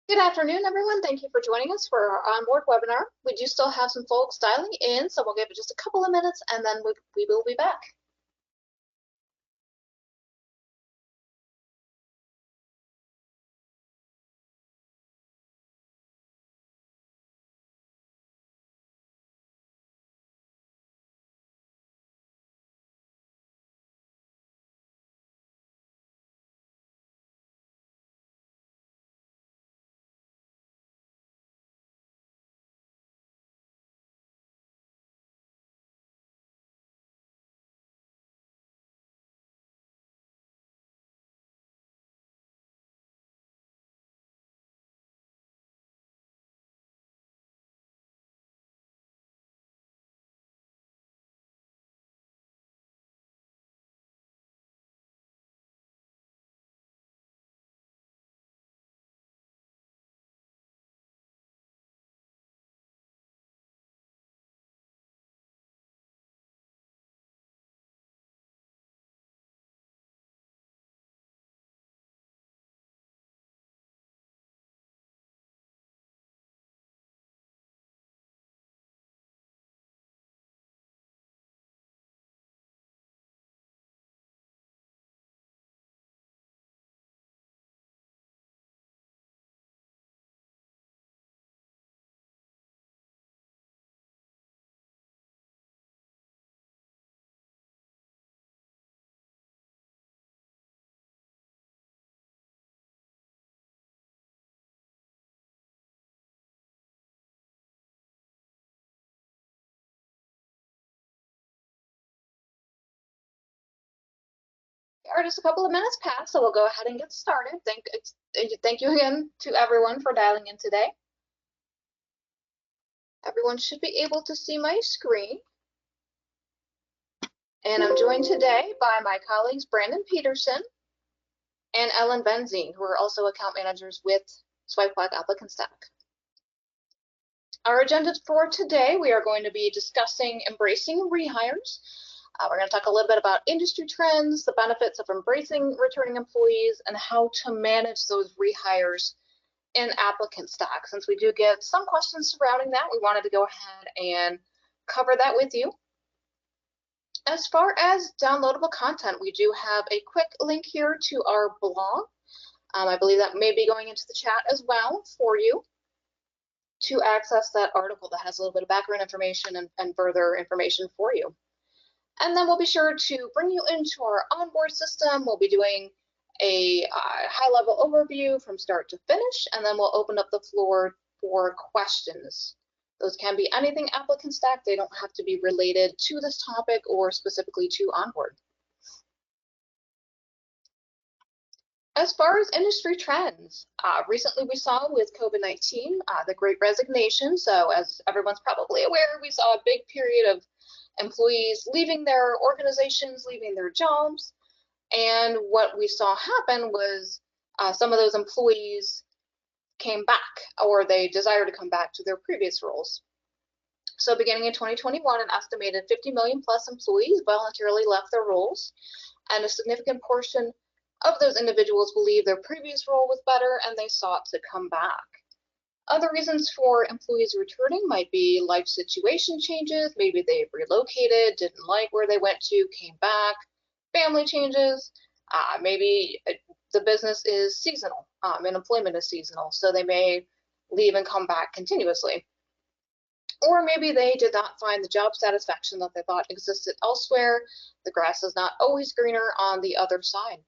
Good afternoon, everyone. Thank you for joining us for our onboard webinar. We do still have some folks dialing in, so we'll give it just a couple of minutes and then we will be back. All right, just a couple of minutes past, so we'll go ahead and get started. Thank you again to everyone for dialing in today. Everyone should be able to see my screen. And I'm joined today by my colleagues Brandon Peterson and Ellen Benzine, who are also account managers with SwipeWalk ApplicantStack. Our agenda for today, we are going to be discussing embracing rehires. We're going to talk a little bit about industry trends, the benefits of embracing returning employees, and how to manage those rehires in ApplicantStack. Since we do get some questions surrounding that, we wanted to go ahead and cover that with you. As far as downloadable content, we do have a quick link here to our blog. I believe that may be going into the chat as well for you to access that article that has a little bit of background information and further information for you. And then we'll be sure to bring you into our onboard system. We'll be doing a high-level overview from start to finish, and then we'll open up the floor for questions. Those can be anything ApplicantStack. They don't have to be related to this topic or specifically to onboard. As far as industry trends, recently we saw with COVID-19 the Great Resignation. So as everyone's probably aware, we saw a big period of employees leaving their organizations, leaving their jobs. And what we saw happen was some of those employees came back, or they desired to come back to their previous roles. So beginning in 2021, an estimated 50 million plus employees voluntarily left their roles, and a significant portion of those individuals believed their previous role was better and they sought to come back. Other reasons for employees returning might be life situation changes. Maybe they've relocated, didn't like where they went to, came back, family changes. Maybe the business is seasonal, and employment is seasonal, so they may leave and come back continuously. Or maybe they did not find the job satisfaction that they thought existed elsewhere. The grass is not always greener on the other side.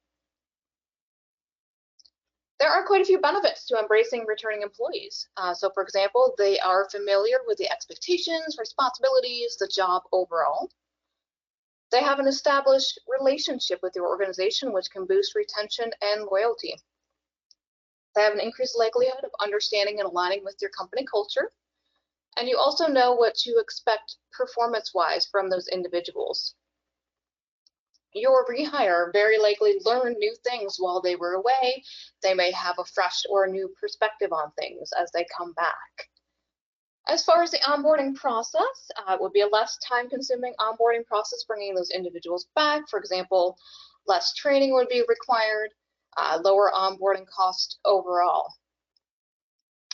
There are quite a few benefits to embracing returning employees. So for example, they are familiar with the expectations, responsibilities, the job overall. They have an established relationship with your organization, which can boost retention and loyalty. They have an increased likelihood of understanding and aligning with your company culture. And you also know what to expect performance-wise from those individuals. Your rehire very likely learned new things while they were away. They may have a fresh or new perspective on things as they come back. As far as the onboarding process, it would be a less time-consuming onboarding process bringing those individuals back. For example, less training would be required, lower onboarding cost overall.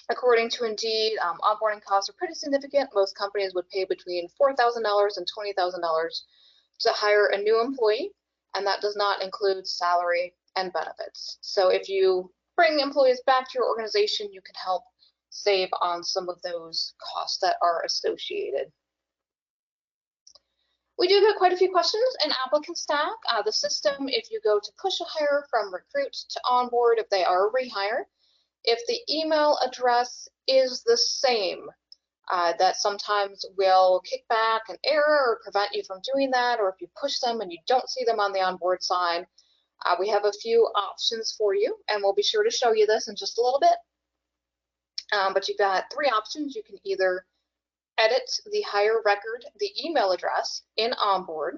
According to Indeed, onboarding costs are pretty significant. Most companies would pay between $4,000 and $20,000 to hire a new employee, and that does not include salary and benefits. So if you bring employees back to your organization, you can help save on some of those costs that are associated. We do get quite a few questions in ApplicantStack. The system, if you go to push a hire from Recruit to Onboard, if they are a rehire, if the email address is the same, that sometimes will kick back an error or prevent you from doing that, or if you push them and you don't see them on the onboard sign, we have a few options for you, and we'll be sure to show you this in just a little bit. But you've got three options. You can either edit the hire record, the email address in Onboard.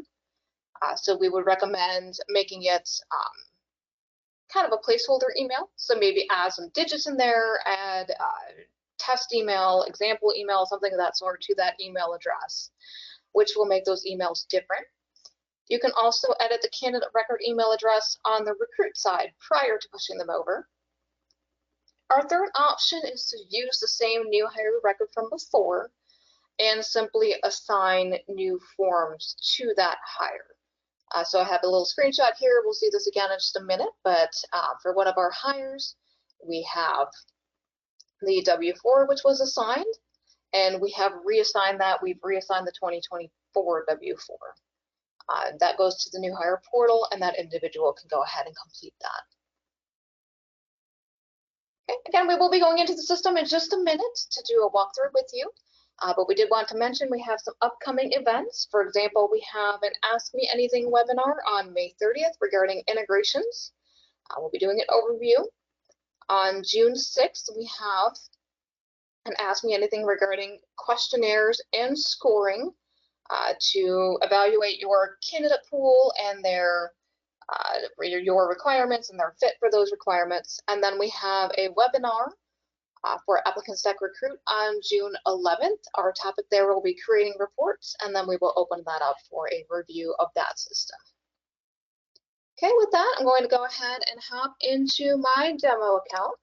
So we would recommend making it kind of a placeholder email. So maybe add some digits in there, add test email, example email, something of that sort to that email address, which will make those emails different. You can also edit the candidate record email address on the Recruit side prior to pushing them over. Our third option is to use the same new hire record from before and simply assign new forms to that hire. So I have a little screenshot here. We'll see this again in just a minute, but for one of our hires, we have the W-4, which was assigned, and we have reassigned that. We've reassigned the 2024 W-4. That goes to the new hire portal, and that individual can go ahead and complete that. Okay. Again, we will be going into the system in just a minute to do a walkthrough with you. But we did want to mention we have some upcoming events. For example, we have an Ask Me Anything webinar on May 30th regarding integrations. We'll be doing an overview. On June 6th, we have an Ask Me Anything regarding questionnaires and scoring to evaluate your candidate pool and their your requirements and their fit for those requirements. And then we have a webinar for ApplicantStack Recruit on June 11th. Our topic there will be creating reports, and then we will open that up for a review of that system. Okay, with that, I'm going to go ahead and hop into my demo account.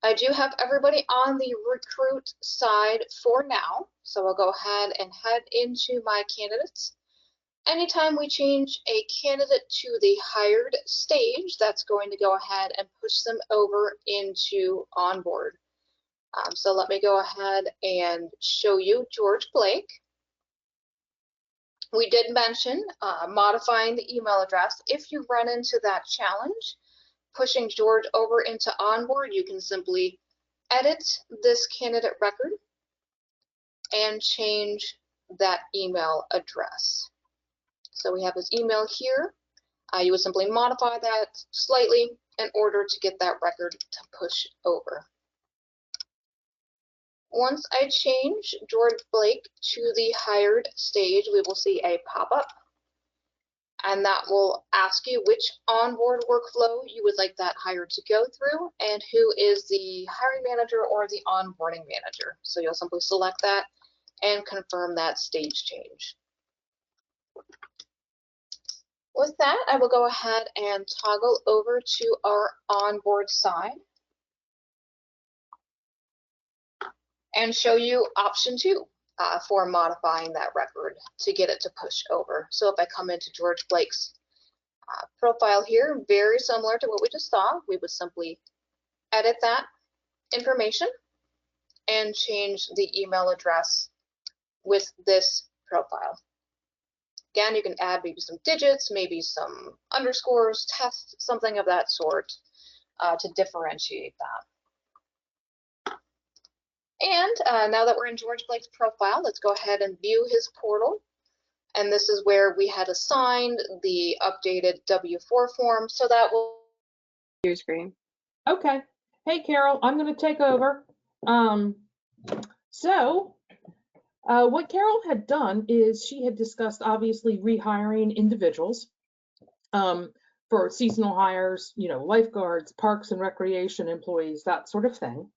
I do have everybody on the Recruit side for now, so I'll go ahead and head into my candidates. Anytime we change a candidate to the hired stage, that's going to go ahead and push them over into Onboard. So let me go ahead and show you George Blake. We did mention modifying the email address. If you run into that challenge, pushing George over into Onboard, you can simply edit this candidate record and change that email address. So we have his email here. You would simply modify that slightly in order to get that record to push over. Once I change George Blake to the hired stage, we will see a pop-up, and that will ask you which onboard workflow you would like that hire to go through and who is the hiring manager or the onboarding manager. So you'll simply select that and confirm that stage change. With that, I will go ahead and toggle over to our onboard side and show you option 2 for modifying that record to get it to push over. So if I come into George Blake's profile here, very similar to what we just saw, we would simply edit that information and change the email address with this profile. Again, you can add maybe some digits, maybe some underscores, text, something of that sort to differentiate that. And now that we're in George Blake's profile, let's go ahead and view his portal. And this is where we had assigned the updated W-4 form. So that will your screen. Okay. Hey, Carol, I'm going to take over. What Carol had done is she had discussed obviously rehiring individuals for seasonal hires, you know, lifeguards, parks and recreation employees, that sort of thing.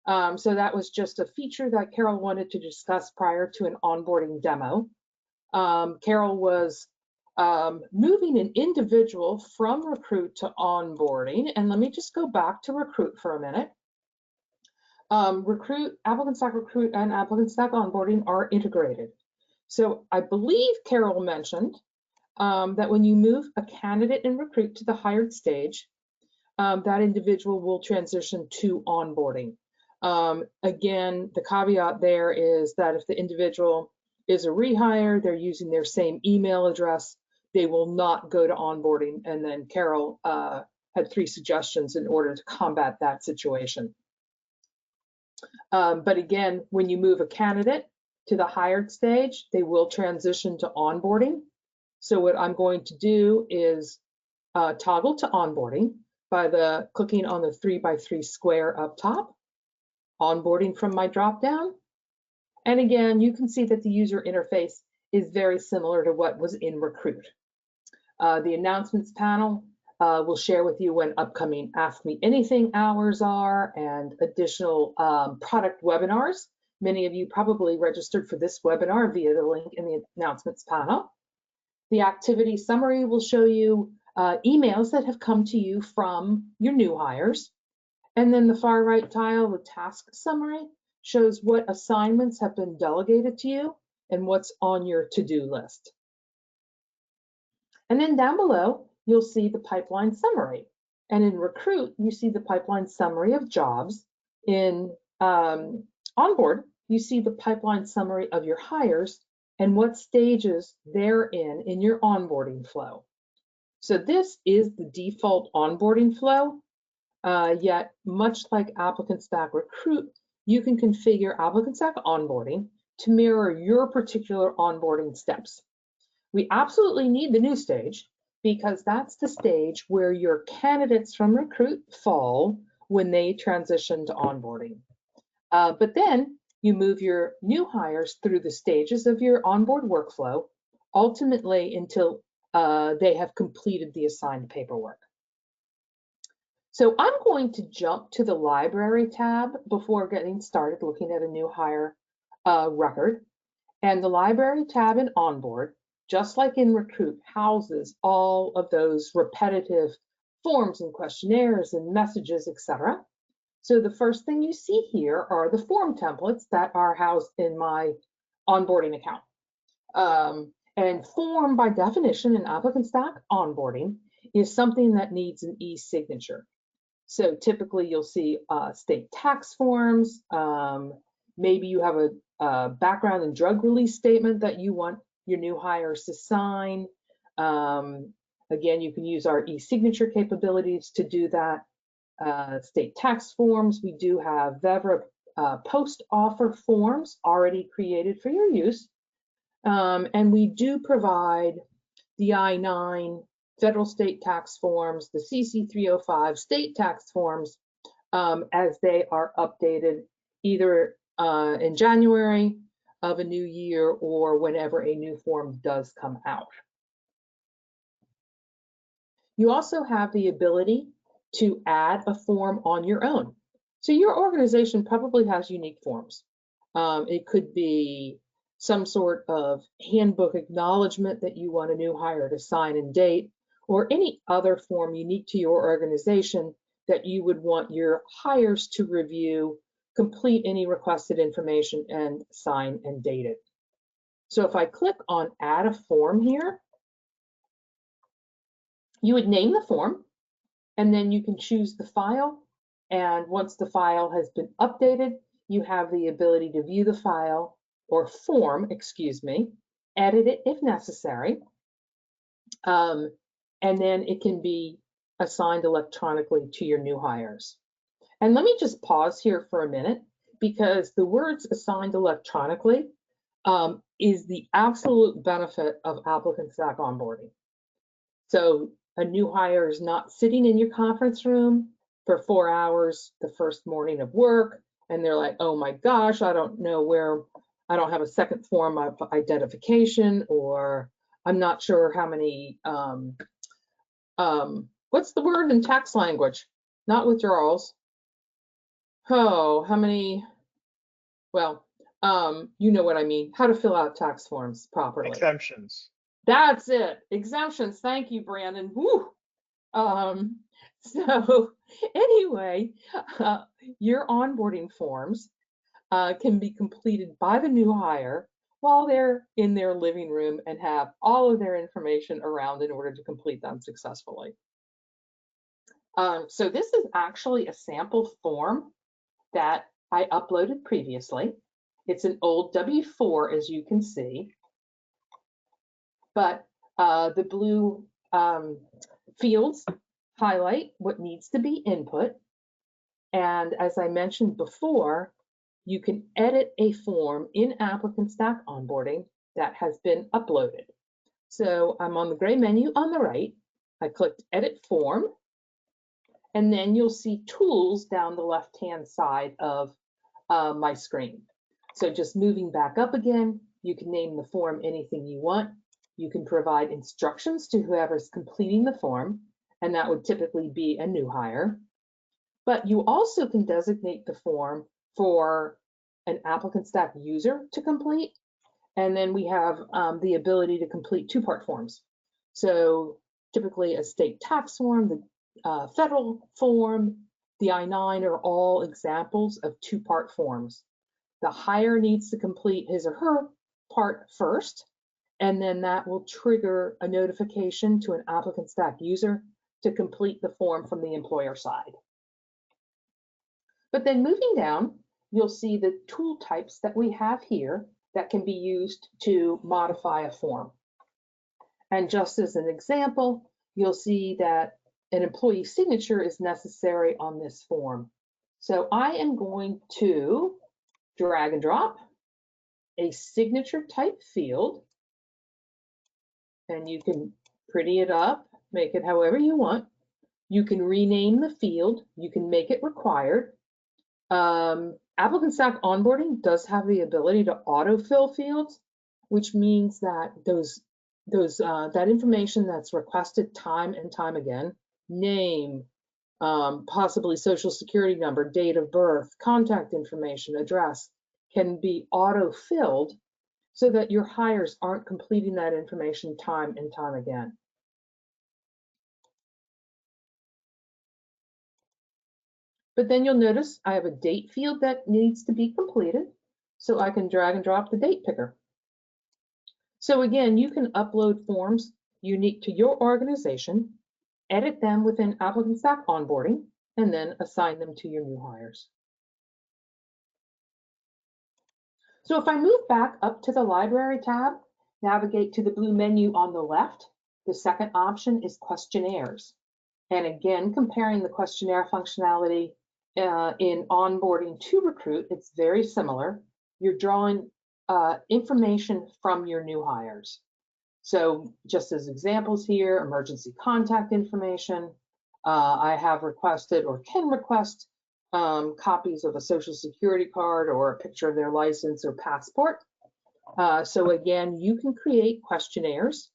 So that was just a feature that Carol wanted to discuss prior to an onboarding demo. Carol was moving an individual from Recruit to onboarding. And let me just go back to Recruit for a minute. ApplicantStack Recruit and ApplicantStack Onboarding are integrated. So I believe Carol mentioned that when you move a candidate in Recruit to the hired stage, that individual will transition to onboarding. Again, the caveat there is that if the individual is a rehire, they're using their same email address, they will not go to onboarding. And then Carol had 3 suggestions in order to combat that situation. But again, when you move a candidate to the hired stage, they will transition to onboarding. So what I'm going to do is toggle to onboarding by clicking on the 3x3 square up top, onboarding from my dropdown. And again, you can see that the user interface is very similar to what was in Recruit. The announcements panel will share with you when upcoming Ask Me Anything hours are and additional product webinars. Many of you probably registered for this webinar via the link in the announcements panel. The activity summary will show you emails that have come to you from your new hires. And then the far right tile, the task summary, shows what assignments have been delegated to you and what's on your to-do list. And then down below, you'll see the pipeline summary. And in Recruit, you see the pipeline summary of jobs. In Onboard, you see the pipeline summary of your hires and what stages they're in your onboarding flow. So this is the default onboarding flow, yet much like ApplicantStack Recruit, you can configure ApplicantStack Onboarding to mirror your particular onboarding steps. We absolutely need the new stage because that's the stage where your candidates from Recruit fall when they transition to onboarding. But then you move your new hires through the stages of your onboard workflow, ultimately until they have completed the assigned paperwork. So I'm going to jump to the library tab before getting started looking at a new hire record. And the library tab in Onboard, just like in Recruit, houses all of those repetitive forms and questionnaires and messages, etc. So the first thing you see here are the form templates that are housed in my onboarding account. And form, by definition, in ApplicantStack onboarding is something that needs an e-signature. So typically you'll see state tax forms. Maybe you have a background and drug release statement that you want your new hires to sign. Again, you can use our e-signature capabilities to do that. State tax forms, we do have VEVRA post-offer forms already created for your use. And we do provide the I-9 federal state tax forms, the CC-305 state tax forms, as they are updated either in January of a new year or whenever a new form does come out. You also have the ability to add a form on your own. So your organization probably has unique forms. It could be some sort of handbook acknowledgement that you want a new hire to sign and date, or any other form unique to your organization that you would want your hires to review, complete any requested information, and sign and date it. So if I click on Add a Form here, you would name the form, and then you can choose the file. And once the file has been updated, you have the ability to view the file or form, excuse me, edit it if necessary. And then it can be assigned electronically to your new hires. And let me just pause here for a minute, because the words assigned electronically is the absolute benefit of ApplicantStack onboarding. So a new hire is not sitting in your conference room for 4 hours the first morning of work, and they're like, oh my gosh, I don't know where, I don't have a second form of identification, or I'm not sure how many, what's the word in tax language? Not withdrawals. Oh, how many, well, you know what I mean, how to fill out tax forms properly. Exemptions. That's it, exemptions. Thank you, Brandon. Woo. So anyway, your onboarding forms can be completed by the new hire while they're in their living room and have all of their information around in order to complete them successfully. So this is actually a sample form that I uploaded previously. It's an old W-4, as you can see, but the blue fields highlight what needs to be input. And as I mentioned before, you can edit a form in ApplicantStack onboarding that has been uploaded. So I'm on the gray menu on the right. I clicked Edit Form, and then you'll see tools down the left-hand side of my screen. So just moving back up again, you can name the form anything you want. You can provide instructions to whoever's completing the form, and that would typically be a new hire. But you also can designate the form for an ApplicantStack user to complete. And then we have the ability to complete two-part forms. So typically a state tax form, the federal form, the I-9 are all examples of two-part forms. The hire needs to complete his or her part first, and then that will trigger a notification to an ApplicantStack user to complete the form from the employer side. But then moving down, you'll see the tool types that we have here that can be used to modify a form. And just as an example, you'll see that an employee signature is necessary on this form. So I am going to drag and drop a signature type field, and you can pretty it up, make it however you want. You can rename the field, you can make it required. ApplicantStack onboarding does have the ability to autofill fields, which means that that information that's requested time and time again, name, possibly social security number, date of birth, contact information, address, can be auto-filled so that your hires aren't completing that information time and time again. But then you'll notice I have a date field that needs to be completed, so I can drag and drop the date picker. So again, you can upload forms unique to your organization, edit them within ApplicantStack onboarding, and then assign them to your new hires. So if I move back up to the Library tab, navigate to the blue menu on the left, the second option is questionnaires. And again, comparing the questionnaire functionality in onboarding to Recruit, it's very similar. You're drawing information from your new hires. So just as examples here, emergency contact information. I have requested or can request copies of a social security card or a picture of their license or passport. So again, you can create questionnaires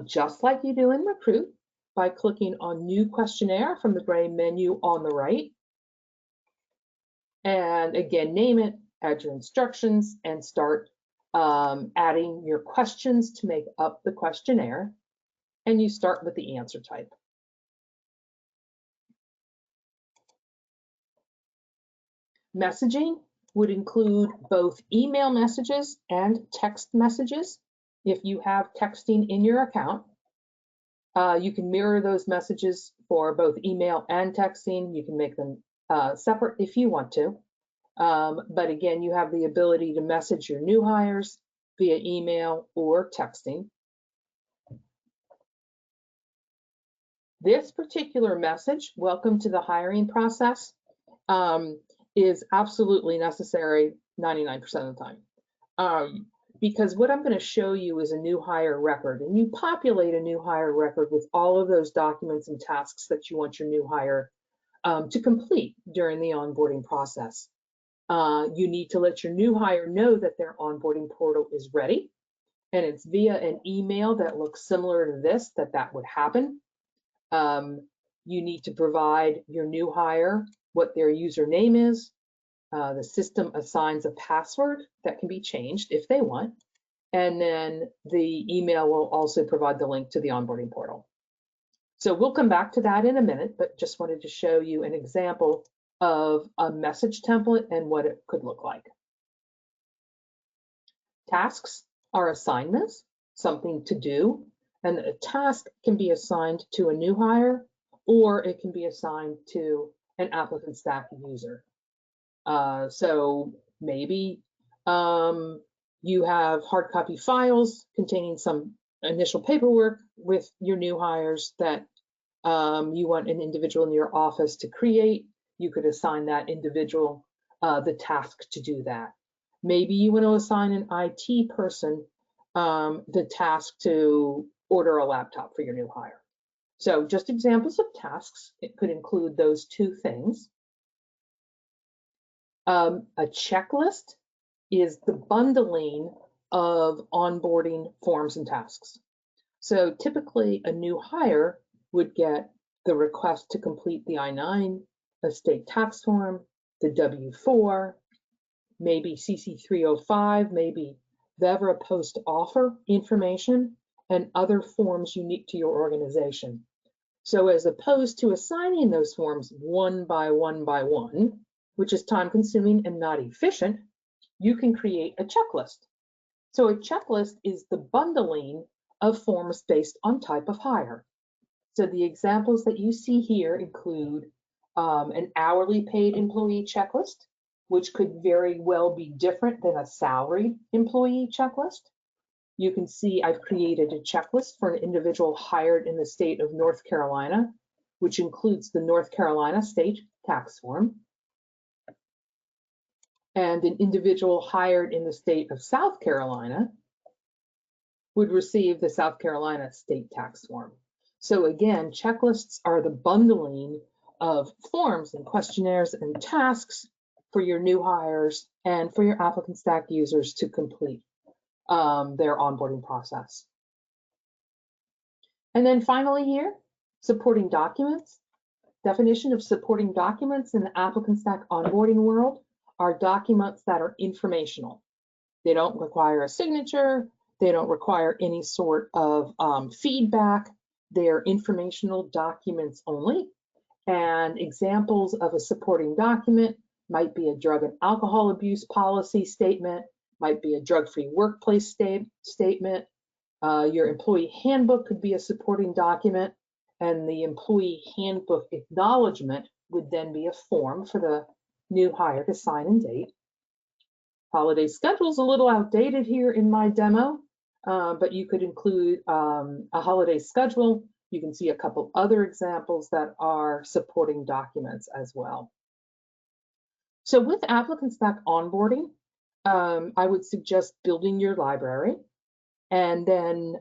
just like you do in Recruit by clicking on New Questionnaire from the gray menu on the right. And again, name it, add your instructions, and start adding your questions to make up the questionnaire. And you start with the answer type. Messaging would include both email messages and text messages. If you have texting in your account, you can mirror those messages for both email and texting. You can make them separate if you want to. But again, you have the ability to message your new hires via email or texting. This particular message, welcome to the hiring process, is absolutely necessary 99% of the time. Because what I'm going to show you is a new hire record, and you populate a new hire record with all of those documents and tasks that you want your new hire to complete during the onboarding process. You need to let your new hire know that their onboarding portal is ready, and it's via an email that looks similar to this that would happen. You need to provide your new hire what their username is. The system assigns a password that can be changed if they want. And then the email will also provide the link to the onboarding portal. So we'll come back to that in a minute, but just wanted to show you an example of a message template and what it could look like. Tasks are assignments, something to do, and a task can be assigned to a new hire, or it can be assigned to an ApplicantStack user. So maybe you have hard copy files containing some initial paperwork with your new hires that you want an individual in your office to create. You could assign that individual the task to do that. Maybe you want to assign an IT person the task to order a laptop for your new hire. So just examples of tasks, it could include those two things. A checklist is the bundling of onboarding forms and tasks. So typically a new hire would get the request to complete the I-9, a state tax form, the W-4, maybe CC-305, maybe VEVRA post-offer information, and other forms unique to your organization. So as opposed to assigning those forms one by one, which is time consuming and not efficient, you can create a checklist. So a checklist is the bundling of forms based on type of hire. So the examples that you see here include an hourly paid employee checklist, which could very well be different than a salaried employee checklist. You can see I've created a checklist for an individual hired in the state of North Carolina, which includes the North Carolina state tax form. And an individual hired in the state of South Carolina would receive the South Carolina state tax form. So again, checklists are the bundling of forms and questionnaires and tasks for your new hires and for your ApplicantStack users to complete their onboarding process. And then finally here, supporting documents. Definition of supporting documents in the ApplicantStack onboarding world are documents that are informational. They don't require a signature. They don't require any sort of feedback. They're informational documents only. And examples of a supporting document might be a drug and alcohol abuse policy statement, might be a drug-free workplace statement. Your employee handbook could be a supporting document, and the employee handbook acknowledgement would then be a form for the new hire to sign and date. Holiday schedule is a little outdated here in my demo, but you could include a holiday schedule. You can see a couple other examples that are supporting documents as well. So with ApplicantStack onboarding, I would suggest building your library and then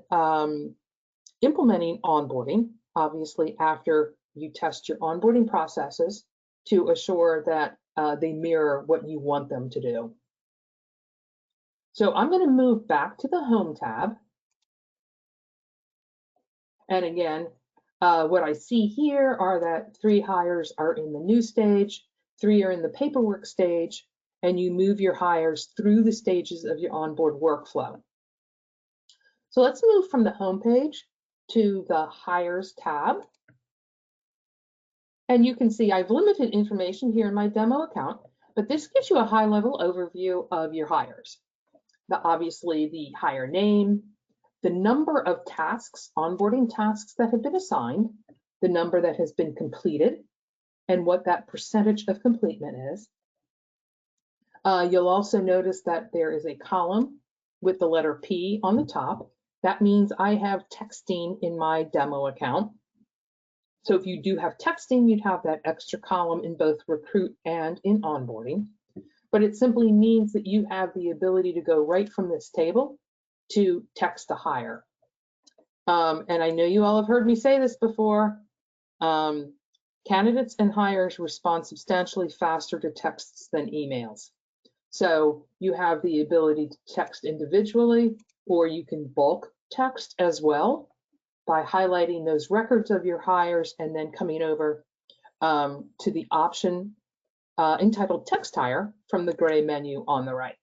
implementing onboarding, obviously after you test your onboarding processes to assure that they mirror what you want them to do. So I'm going to move back to the Home tab. And again, what I see here are that 3 hires are in the new stage, 3 are in the paperwork stage, and you move your hires through the stages of your onboard workflow. So let's move from the home page to the Hires tab. And you can see I've limited information here in my demo account, but this gives you a high-level overview of your hires. Now, obviously, the hire name, the number of tasks, onboarding tasks that have been assigned, the number that has been completed, and what that percentage of completement is. You'll also notice that there is a column with the letter P on the top. That means I have texting in my demo account. So if you do have texting, you'd have that extra column in both recruit and in onboarding. But it simply means that you have the ability to go right from this table to text a hire. And I know you all have heard me say this before. Candidates and hires respond substantially faster to texts than emails. So you have the ability to text individually, or you can bulk text as well by highlighting those records of your hires and then coming over to the option entitled Text Hire from the gray menu on the right.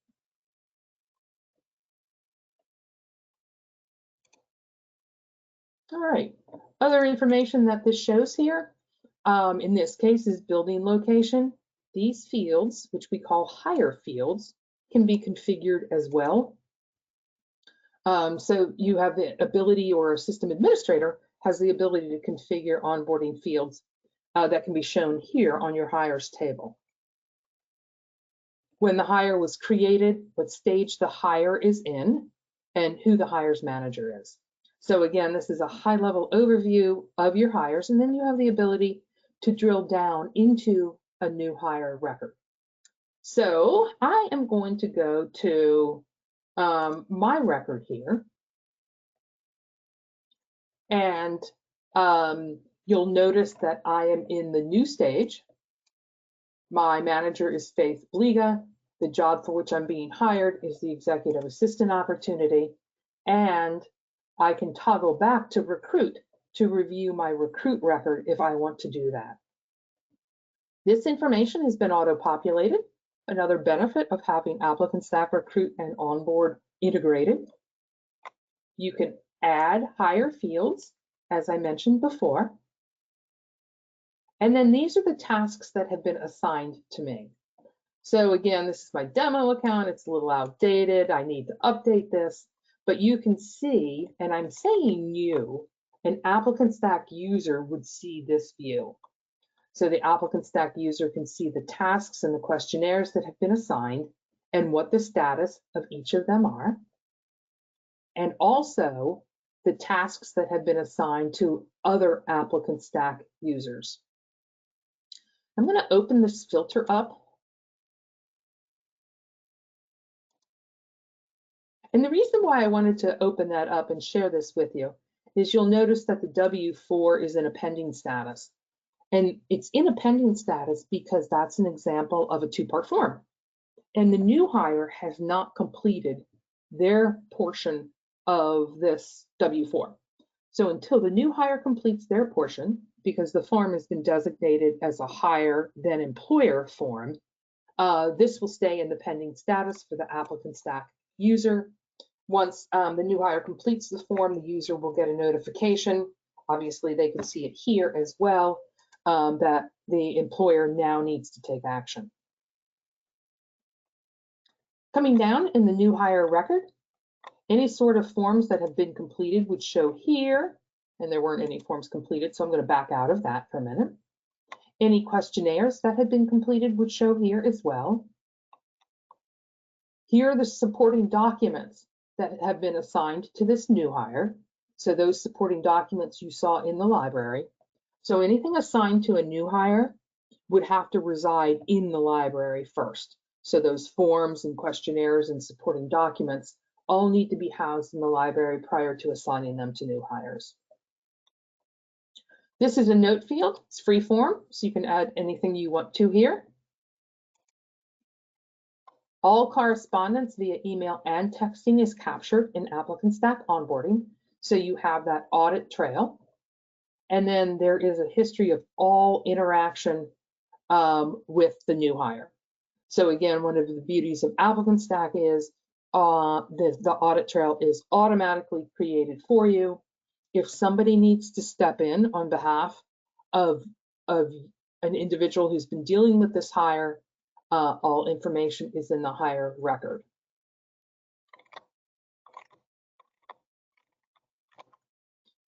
All right, other information that this shows here, in this case is building location. These fields, which we call hire fields, can be configured as well. So you have the ability, or a system administrator has the ability to configure onboarding fields that can be shown here on your hires table. When the hire was created, what stage the hire is in, and who the hires manager is. So again, this is a high-level overview of your hires, and then you have the ability to drill down into a new hire record. So I am going to go to my record here, and you'll notice that I am in the new stage. My manager is Faith Bliga. The job for which I'm being hired is the executive assistant opportunity, and I can toggle back to recruit to review my recruit record if I want to do that. This information has been auto-populated, another benefit of having ApplicantStack Recruit and Onboard integrated. You can add hire fields, as I mentioned before. And then these are the tasks that have been assigned to me. So again, this is my demo account. It's a little outdated. I need to update this, but you can see, and I'm saying you, an ApplicantStack user would see this view. So the ApplicantStack user can see the tasks and the questionnaires that have been assigned and what the status of each of them are. And also the tasks that have been assigned to other ApplicantStack users. I'm going to open this filter up. And the reason why I wanted to open that up and share this with you is you'll notice that the W-4 is in a pending status. And it's in a pending status because that's an example of a two-part form. And the new hire has not completed their portion of this W-4. So until the new hire completes their portion, because the form has been designated as a hire then employer form, this will stay in the pending status for the ApplicantStack user. Once the new hire completes the form, the user will get a notification. Obviously, they can see it here as well, that the employer now needs to take action. Coming down in the new hire record, any sort of forms that have been completed would show here, and there weren't any forms completed, so I'm going to back out of that for a minute. Any questionnaires that had been completed would show here as well. Here are the supporting documents that have been assigned to this new hire. So those supporting documents you saw in the library. So anything assigned to a new hire would have to reside in the library first. So those forms and questionnaires and supporting documents all need to be housed in the library prior to assigning them to new hires. This is a note field. It's free form, so you can add anything you want to here. All correspondence via email and texting is captured in ApplicantStack onboarding, so you have that audit trail. And then there is a history of all interaction with the new hire. So again, one of the beauties of ApplicantStack is the audit trail is automatically created for you. If somebody needs to step in on behalf of an individual who's been dealing with this hire, all information is in the hire record.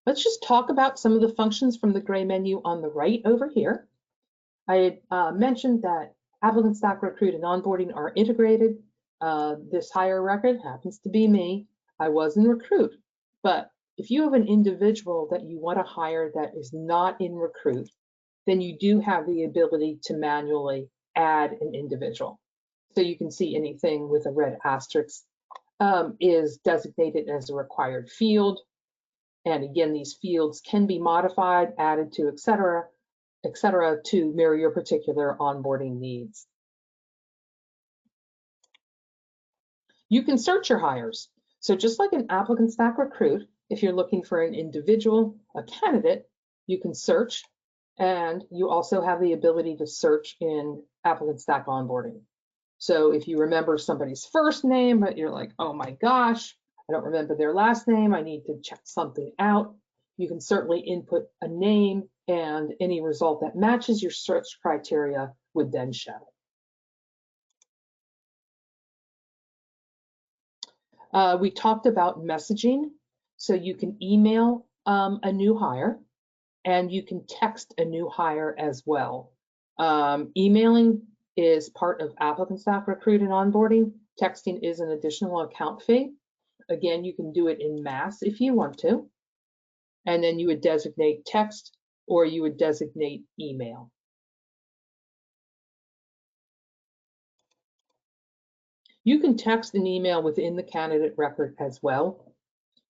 Let's just talk about some of the functions from the gray menu on the right over here. I had mentioned that ApplicantStack Recruit and Onboarding are integrated. This hire record happens to be me. I was in Recruit, but if you have an individual that you want to hire that is not in Recruit, then you do have the ability to manually add an individual. So you can see anything with a red asterisk is designated as a required field. And again, these fields can be modified, added to, et cetera, to mirror your particular onboarding needs. You can search your hires. So just like in ApplicantStack Recruit, if you're looking for an individual, a candidate, you can search, and you also have the ability to search in ApplicantStack Onboarding. So if you remember somebody's first name, but you're like, oh my gosh, I don't remember their last name, I need to check something out, You can certainly input a name, and any result that matches your search criteria would then show. We talked about messaging. So you can email a new hire, and you can text a new hire as well. Emailing is part of ApplicantStack Recruit and Onboarding. Texting is an additional account fee. Again, you can do it in mass if you want to. And then you would designate text or you would designate email. You can text and email within the candidate record as well.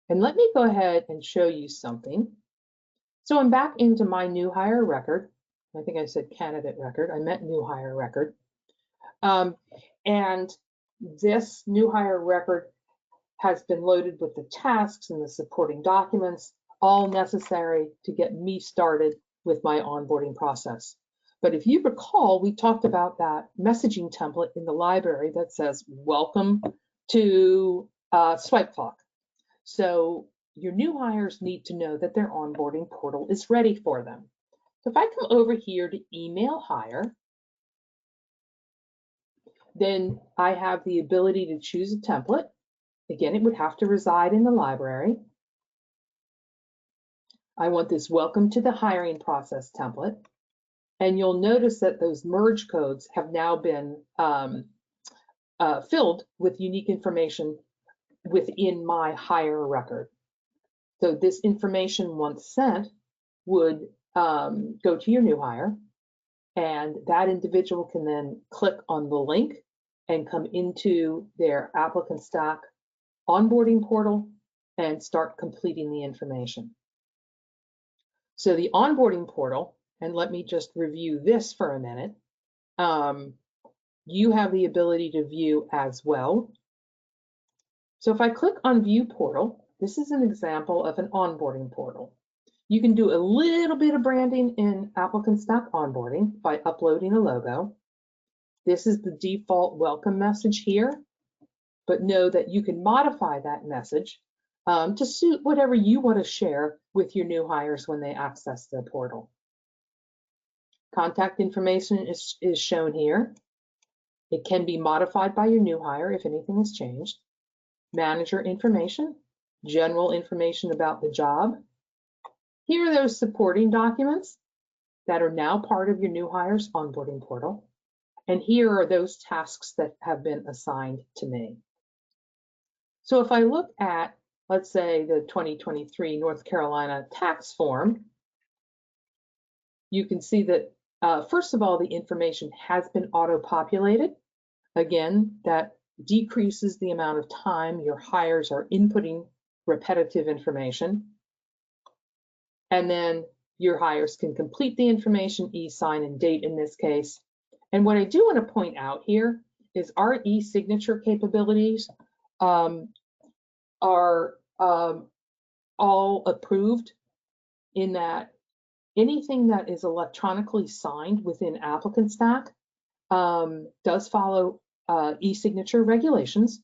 And let me go ahead and show you something. So I'm back into my new hire record. I think I said candidate record. I meant new hire record. And this new hire record has been loaded with the tasks and the supporting documents, all necessary to get me started with my onboarding process. But if you recall, we talked about that messaging template in the library that says, welcome to Swipe Clock. So your new hires need to know that their onboarding portal is ready for them. So if I come over here to email hire, then I have the ability to choose a template. Again, it would have to reside in the library. I want this welcome to the hiring process template. And you'll notice that those merge codes have now been filled with unique information within my hire record. So this information, once sent, would go to your new hire, and that individual can then click on the link and come into their ApplicantStack onboarding portal and start completing the information. So the onboarding portal, and let me just review this for a minute, you have the ability to view as well. So if I click on View Portal, this is an example of an onboarding portal. You can do a little bit of branding in ApplicantStack onboarding by uploading a logo. This is the default welcome message here, but know that you can modify that message to suit whatever you want to share with your new hires when they access the portal. Contact information is shown here. It can be modified by your new hire if anything has changed. Manager information, general information about the job. Here are those supporting documents that are now part of your new hires onboarding portal. And here are those tasks that have been assigned to me. So if I look at, let's say, the 2023 North Carolina tax form, you can see that, first of all, the information has been auto-populated. Again, that decreases the amount of time your hires are inputting repetitive information. And then your hires can complete the information, e-sign and date in this case. And what I do want to point out here is our e-signature capabilities are all approved, in that anything that is electronically signed within ApplicantStack does follow e-signature regulations,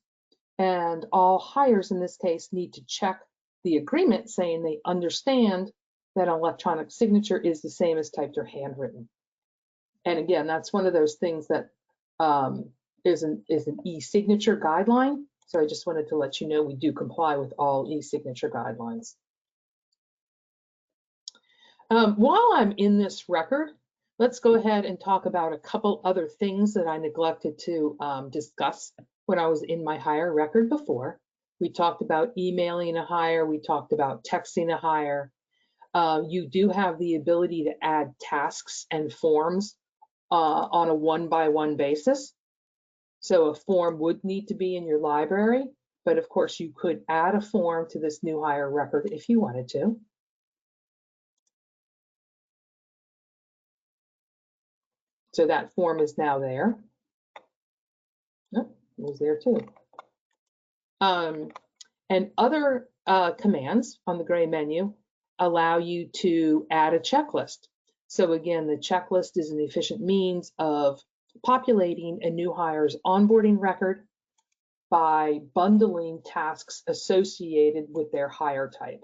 and all hires in this case need to check the agreement saying they understand that an electronic signature is the same as typed or handwritten. And again, that's one of those things that is an e-signature guideline. So I just wanted to let you know we do comply with all e-signature guidelines. While I'm in this record, let's go ahead and talk about a couple other things that I neglected to discuss when I was in my hire record before. We talked about emailing a hire. We talked about texting a hire. You do have the ability to add tasks and forms on a one-by-one basis. So a form would need to be in your library, but of course you could add a form to this new hire record if you wanted to. So that form is now there. Oh, it was there too. And other commands on the gray menu allow you to add a checklist. So again, the checklist is an efficient means of populating a new hire's onboarding record by bundling tasks associated with their hire type.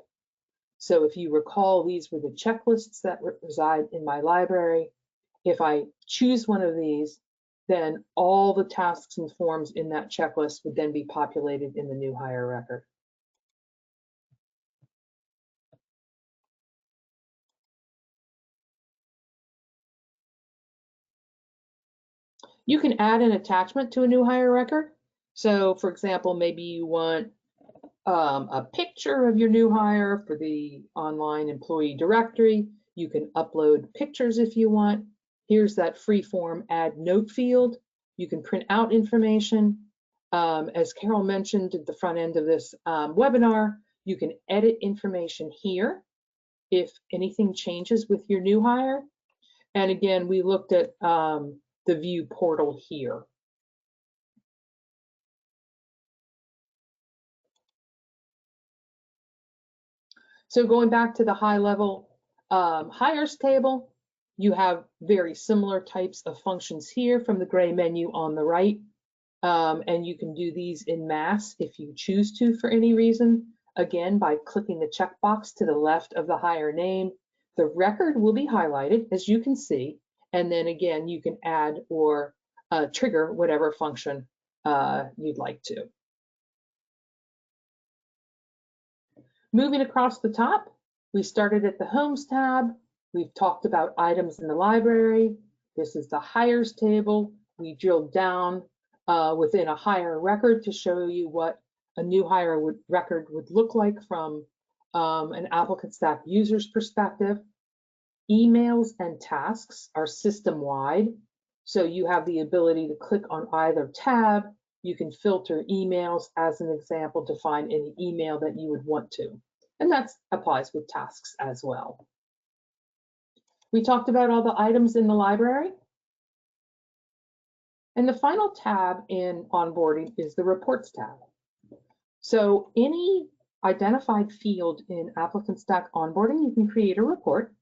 So if you recall, these were the checklists that reside in my library. If I choose one of these, then all the tasks and forms in that checklist would then be populated in the new hire record. You can add an attachment to a new hire record. So for example, maybe you want a picture of your new hire for the online employee directory. You can upload pictures if you want. Here's that free form add note field. You can print out information. As Carol mentioned at the front end of this webinar, you can edit information here if anything changes with your new hire. And again, we looked at the view portal here. So going back to the high level hires table, you have very similar types of functions here from the gray menu on the right. And you can do these in mass if you choose to for any reason. Again, by clicking the checkbox to the left of the hire name, the record will be highlighted, as you can see. And then again, you can add or trigger whatever function you'd like to. Moving across the top, we started at the Homes tab. We've talked about items in the library. This is the Hires table. We drilled down within a hire record to show you what a new hire record would look like from an ApplicantStack user's perspective. Emails and tasks are system-wide, so you have the ability to click on either tab. You can filter emails, as an example, to find any email that you would want to. And that applies with tasks as well. We talked about all the items in the library. And the final tab in onboarding is the Reports tab. So any identified field in ApplicantStack onboarding, you can create a report.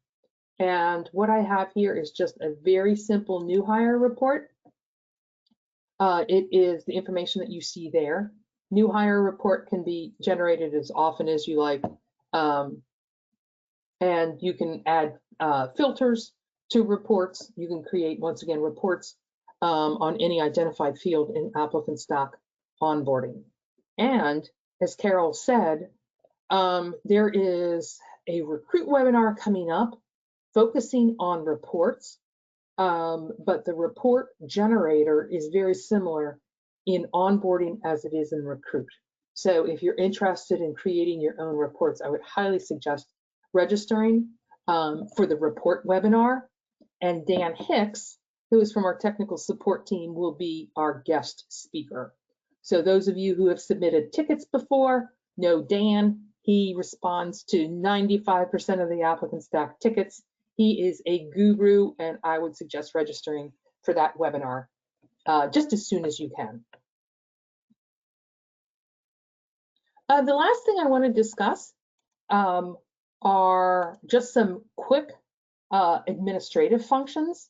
And what I have here is just a very simple new hire report. It is the information that you see there. New hire report can be generated as often as you like. And you can add filters to reports. You can create, once again, reports on any identified field in ApplicantStack onboarding. And as Carol said, there is a recruit webinar coming up focusing on reports, but the report generator is very similar in onboarding as it is in recruit. So if you're interested in creating your own reports, I would highly suggest registering for the report webinar. And Dan Hicks, who is from our technical support team, will be our guest speaker. So those of you who have submitted tickets before know Dan. He responds to 95% of the ApplicantStack tickets. He is a guru, and I would suggest registering for that webinar just as soon as you can. The last thing I want to discuss are just some quick administrative functions.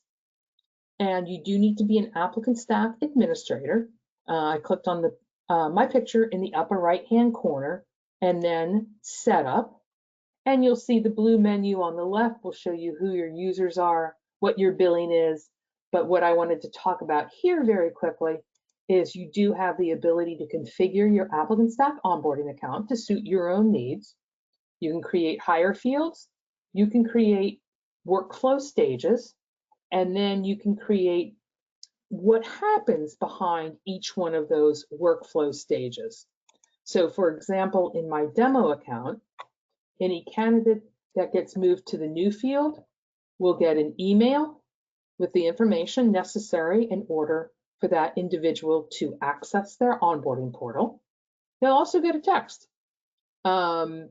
And you do need to be an ApplicantStack administrator. I clicked on my picture in the upper right-hand corner and then Setup. And you'll see the blue menu on the left will show you who your users are, what your billing is. But what I wanted to talk about here very quickly is you do have the ability to configure your ApplicantStack onboarding account to suit your own needs. You can create hire fields. You can create workflow stages. And then you can create what happens behind each one of those workflow stages. So for example, in my demo account, any candidate that gets moved to the new field will get an email with the information necessary in order for that individual to access their onboarding portal. They'll also get a text. And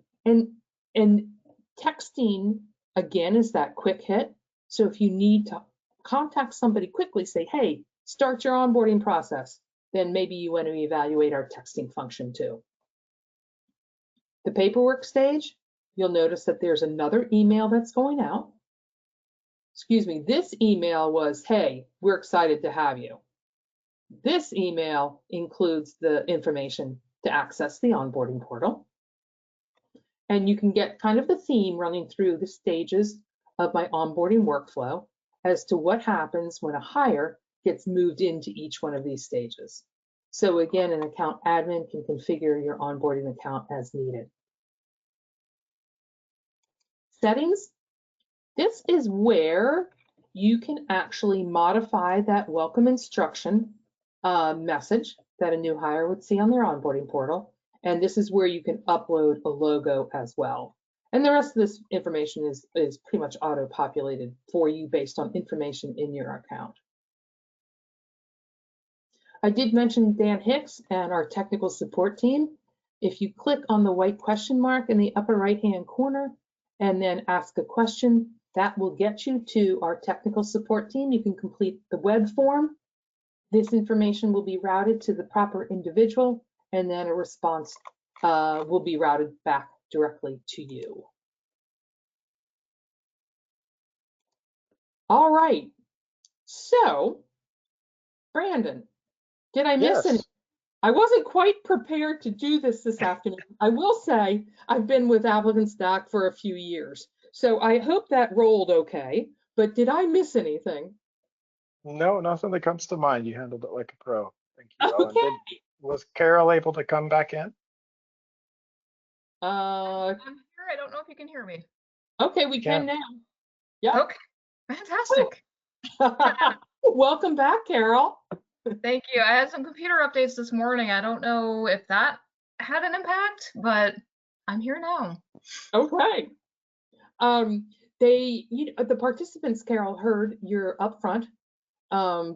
texting, again, is that quick hit. So if you need to contact somebody quickly, say, hey, start your onboarding process, then maybe you want to evaluate our texting function too. The paperwork stage, you'll notice that there's another email that's going out. Excuse me, this email was, hey, we're excited to have you. This email includes the information to access the onboarding portal. And you can get kind of the theme running through the stages of my onboarding workflow as to what happens when a hire gets moved into each one of these stages. So again, an account admin can configure your onboarding account as needed. Settings. This is where you can actually modify that welcome instruction message that a new hire would see on their onboarding portal. And this is where you can upload a logo as well. And the rest of this information is pretty much auto-populated for you based on information in your account. I did mention Dan Hicks and our technical support team. If you click on the white question mark in the upper right-hand corner and then ask a question, that will get you to our technical support team. You can complete the web form. This information will be routed to the proper individual, and then a response will be routed back directly to you. All right. So, Brandon, did I miss anything? I wasn't quite prepared to do this afternoon. I will say I've been with ApplicantStack for a few years, so I hope that rolled okay. But did I miss anything? No, nothing that comes to mind. You handled it like a pro. Thank you, Ellen. Okay. Was Carol able to come back in? I'm here. I don't know if you can hear me. Okay, we can now. Yeah. Okay, fantastic. Welcome back, Carol. Thank you. I had some computer updates this morning. I don't know if that had an impact, but I'm here now. Okay. The participants, Carol, heard your upfront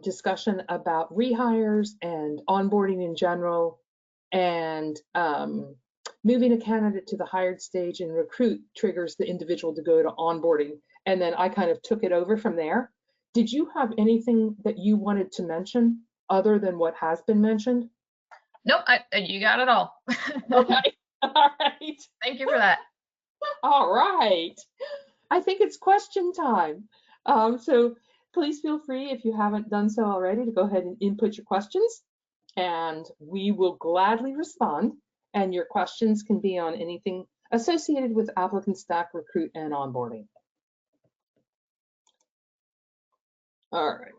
discussion about rehires and onboarding in general, and moving a candidate to the hired stage and recruit triggers the individual to go to onboarding. And then I kind of took it over from there. Did you have anything that you wanted to mention other than what has been mentioned? Nope, you got it all. Okay. All right. Thank you for that. All right. I think it's question time. So please feel free, if you haven't done so already, to go ahead and input your questions, and we will gladly respond. And your questions can be on anything associated with ApplicantStack, Recruit, and onboarding. All right.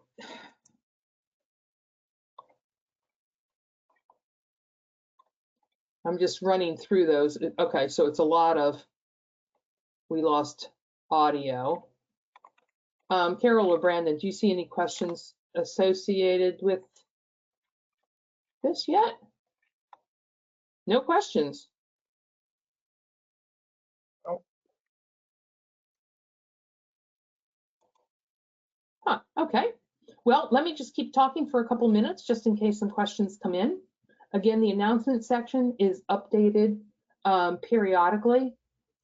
I'm just running through those. Okay, so it's a lot of, we lost audio. Carol or Brandon, do you see any questions associated with this yet? No questions. Oh. Huh, okay. Well, let me just keep talking for a couple minutes just in case some questions come in. Again, the announcement section is updated periodically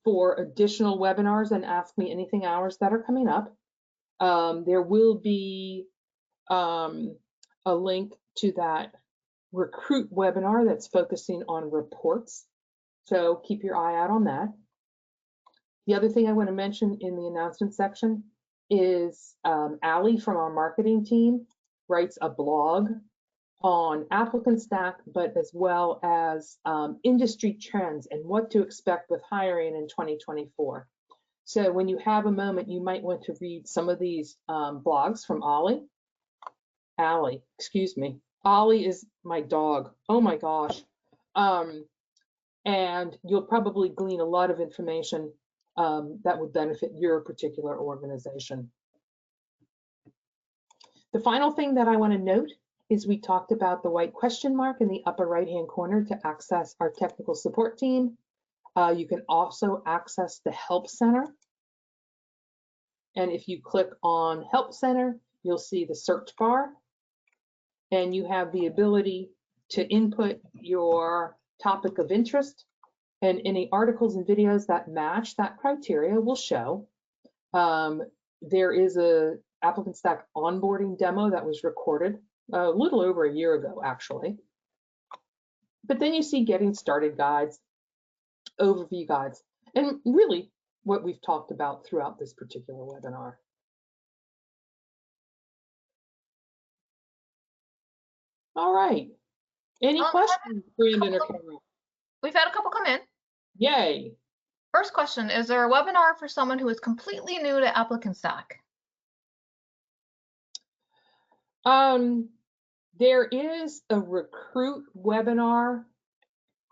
for additional webinars and Ask Me Anything hours that are coming up. There will be a link to that Recruit webinar that's focusing on reports. So keep your eye out on that. The other thing I want to mention in the announcement section is Allie from our marketing team writes a blog on ApplicantStack, but as well as industry trends and what to expect with hiring in 2024. So when you have a moment, you might want to read some of these blogs from Allie, excuse me. Ollie is my dog. Oh my gosh. And you'll probably glean a lot of information that would benefit your particular organization. The final thing that I want to note is we talked about the white question mark in the upper right-hand corner to access our technical support team. You can also access the Help Center. And if you click on Help Center, you'll see the search bar. And you have the ability to input your topic of interest, and any articles and videos that match that criteria will show. There is a ApplicantStack onboarding demo that was recorded a little over a year ago, actually. But then you see getting started guides, overview guides, and really what we've talked about throughout this particular webinar. All right. Any questions, Brandon or Carol? We've had a couple come in. Yay. First question, is there a webinar for someone who is completely new to ApplicantStack? There is a recruit webinar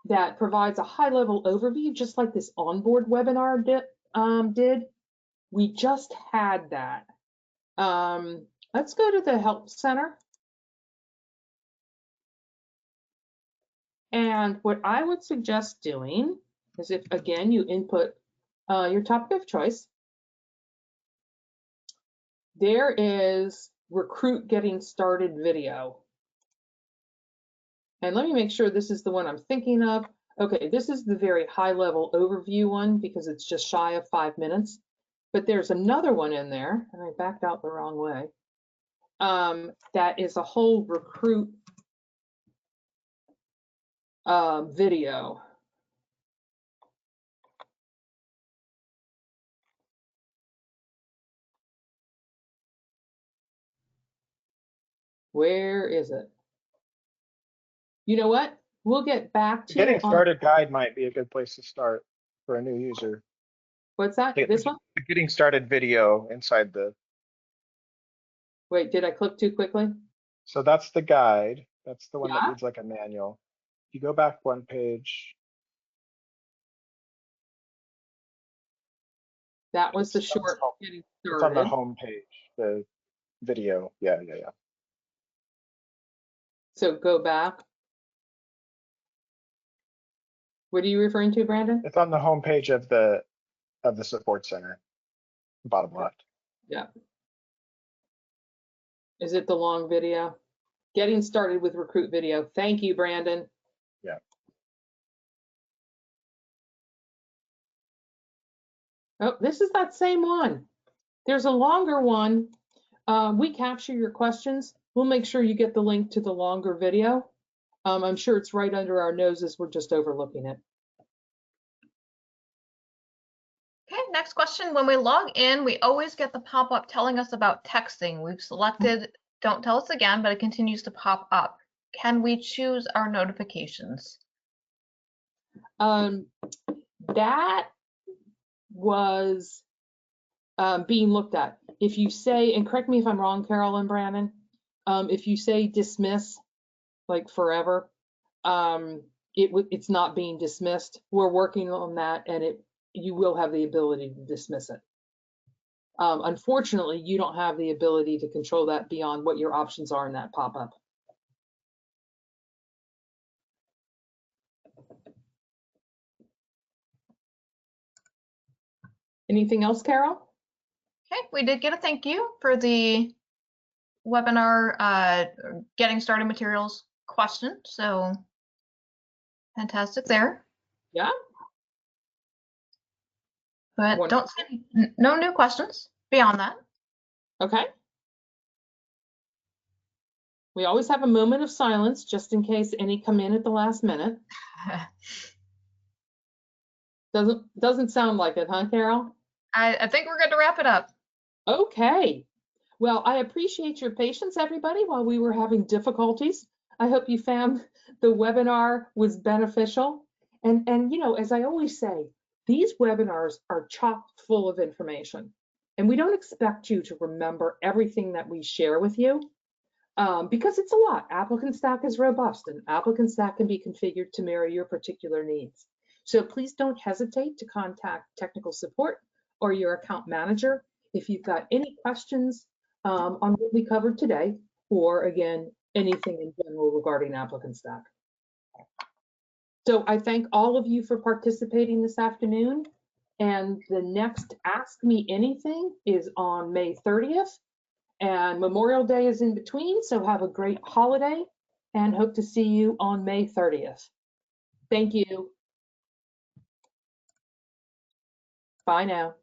that provides a high-level overview, just like this onboard webinar did. We just had that. Let's go to the Help Center. And what I would suggest doing is, if, again, you input your topic of choice, there is Recruit Getting Started video. And let me make sure this is the one I'm thinking of. Okay, this is the very high-level overview one because it's just shy of 5 minutes. But there's another one in there, and I backed out the wrong way, that is a whole recruit video. Where is it? You know what? We'll get back to Getting it on, started guide might be a good place to start for a new user. what's that? This one? The getting started video inside the, Wait, did I click too quickly? so that's the guide. That's the one Yeah. that reads like a manual. If you go back one page. That was the It's- short getting It's on the started. home page, the video. Yeah. So go back. What are you referring to, Brandon? It's on the home page of the support center, bottom left. Yeah. Is it the long video? Getting started with recruit video. Thank you, Brandon. Yeah. Oh, this is that same one. There's a longer one. We capture your questions. We'll make sure you get the link to the longer video. I'm sure it's right under our noses. We're just overlooking it. Okay, next question. When we log in, we always get the pop-up telling us about texting. We've selected don't tell us again, but it continues to pop up. Can we choose our notifications? That was being looked at. If you say, and correct me if I'm wrong, Carol and Brandon, if you say dismiss, like forever, it's not being dismissed. We're working on that, and you will have the ability to dismiss it. Unfortunately, you don't have the ability to control that beyond what your options are in that pop-up. Anything else, Carol? Okay, we did get a thank you for the webinar getting started materials question. So fantastic there. Yeah. But Wonderful. don't see no new questions beyond that. Okay. We always have a moment of silence just in case any come in at the last minute. Doesn't sound like it, huh, Carol? I think we're good to wrap it up. Okay. Well, I appreciate your patience, everybody, while we were having difficulties. I hope you found the webinar was beneficial. And you know, as I always say, these webinars are chock full of information. And we don't expect you to remember everything that we share with you because it's a lot. ApplicantStack is robust, and ApplicantStack can be configured to mirror your particular needs. So please don't hesitate to contact technical support or your account manager if you've got any questions on what we covered today, or again, anything in general regarding ApplicantStack. So I thank all of you for participating this afternoon. And the next Ask Me Anything is on May 30th. And Memorial Day is in between, so have a great holiday and hope to see you on May 30th. Thank you. Bye now.